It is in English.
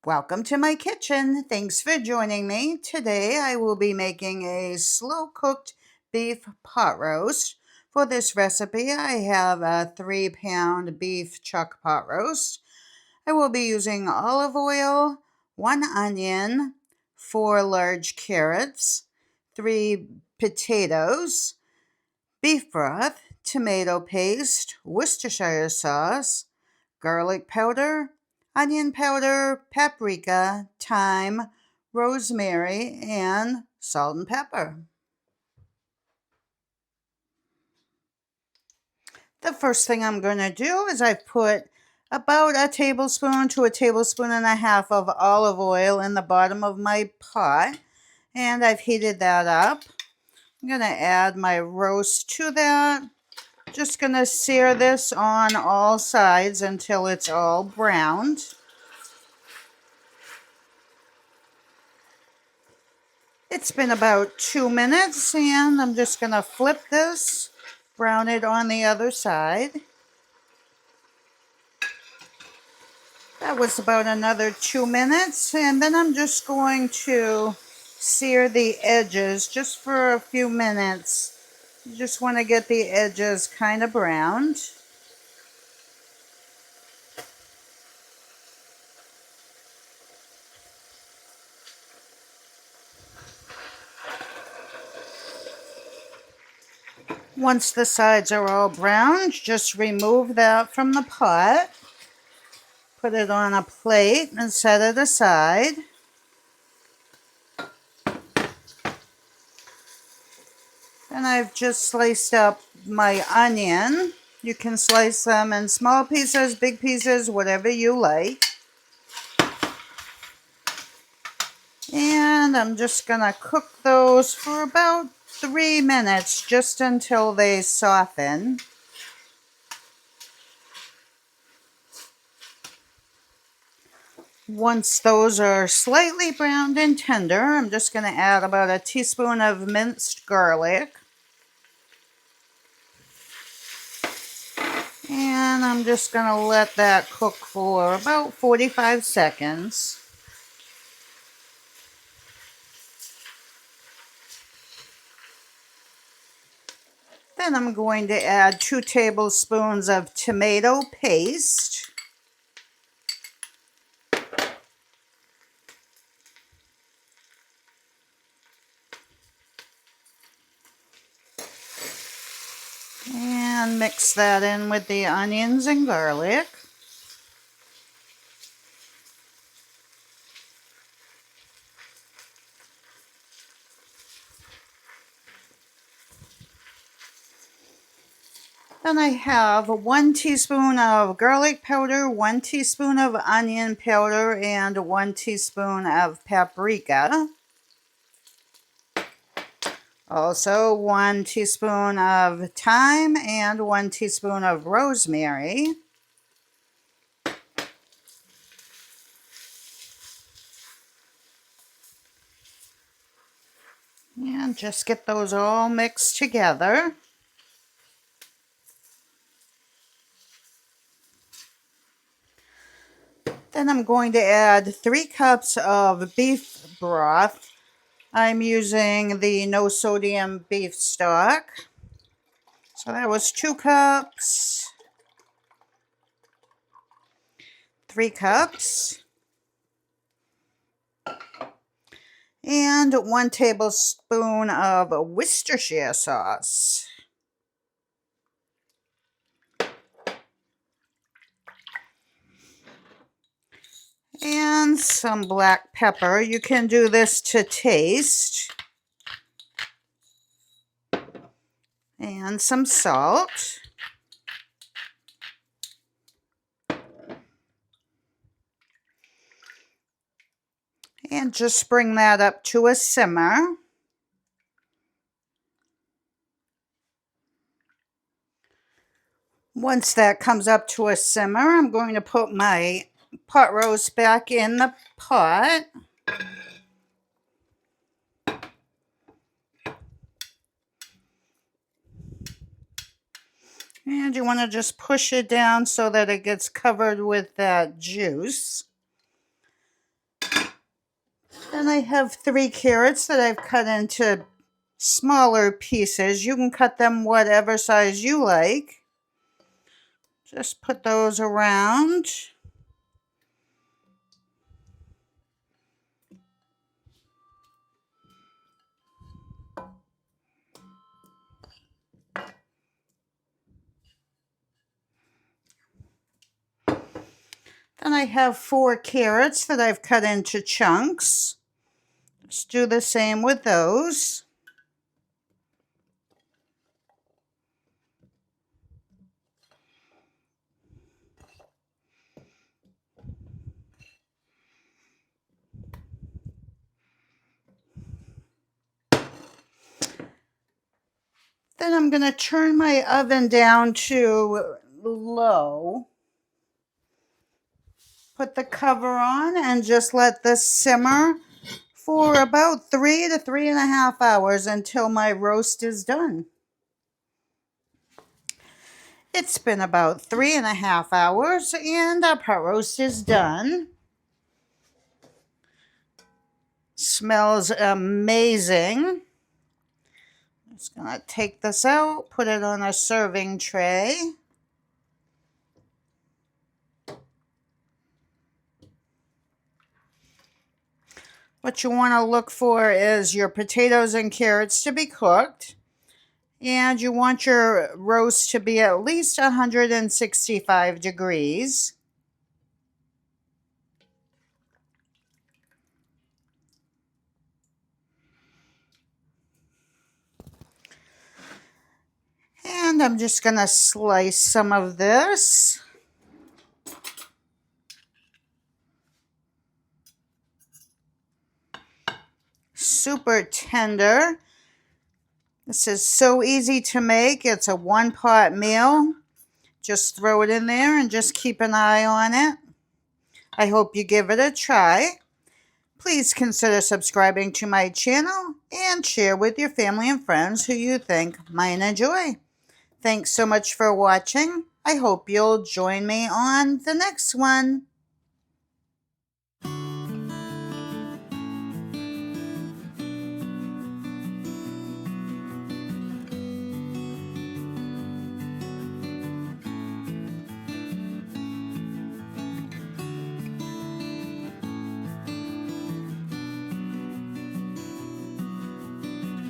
Welcome to my kitchen. Thanks for joining me. Today I will be making a slow-cooked beef pot roast. For this recipe, I have a 3-pound beef chuck pot roast. I will be using olive oil, 1 onion, 4 large carrots, 3 potatoes, beef broth, tomato paste, Worcestershire sauce, garlic powder, onion powder, paprika, thyme, rosemary, and salt and pepper. The first thing I'm going to do is I put about a tablespoon to a tablespoon and a half of olive oil in the bottom of my pot, and I've heated that up. I'm going to add my roast to that. Just going to sear this on all sides until it's all browned. It's been about 2 minutes and I'm just going to flip this, brown it on the other side. That was about another 2 minutes, and then I'm just going to sear the edges just for a few minutes. You just want to get the edges kind of browned. Once the sides are all browned, just remove that from the pot. Put it on a plate and set it aside. And I've just sliced up my onion. You can slice them in small pieces, big pieces, whatever you like. And I'm just going to cook those for about 3 minutes, just until they soften. Once those are slightly browned and tender, I'm just going to add about a teaspoon of minced garlic. And I'm just going to let that cook for about 45 seconds. Then I'm going to add 2 tablespoons of tomato paste. And mix that in with the onions and garlic. Then I have 1 teaspoon of garlic powder, 1 teaspoon of onion powder, and 1 teaspoon of paprika. Also 1 teaspoon of thyme and 1 teaspoon of rosemary. And just get those all mixed together. Then I'm going to add 3 cups of beef broth. I'm using the no sodium beef stock. So that was 2 cups, 3 cups, and 1 tablespoon of Worcestershire sauce. And some black pepper. You can do this to taste. And some salt. And just bring that up to a simmer. Once that comes up to a simmer, I'm going to put my pot roast back in the pot. And you want to just push it down so that it gets covered with that juice. Then I have 3 carrots that I've cut into smaller pieces. You can cut them whatever size you like. Just put those around. Then I have 4 carrots that I've cut into chunks. Let's do the same with those. Then I'm going to turn my oven down to low. Put the cover on and just let this simmer for about 3 to 3.5 hours until my roast is done. It's been about 3.5 hours and our pot roast is done. Smells amazing. Just gonna take this out, put it on a serving tray. What you want to look for is your potatoes and carrots to be cooked. And you want your roast to be at least 165 degrees. And I'm just going to slice some of this. Super tender. This is so easy to make. It's a one-pot meal. Just throw it in there and just keep an eye on it. I hope you give it a try. Please consider subscribing to my channel and share with your family and friends who you think might enjoy. Thanks so much for watching. I hope you'll join me on the next one.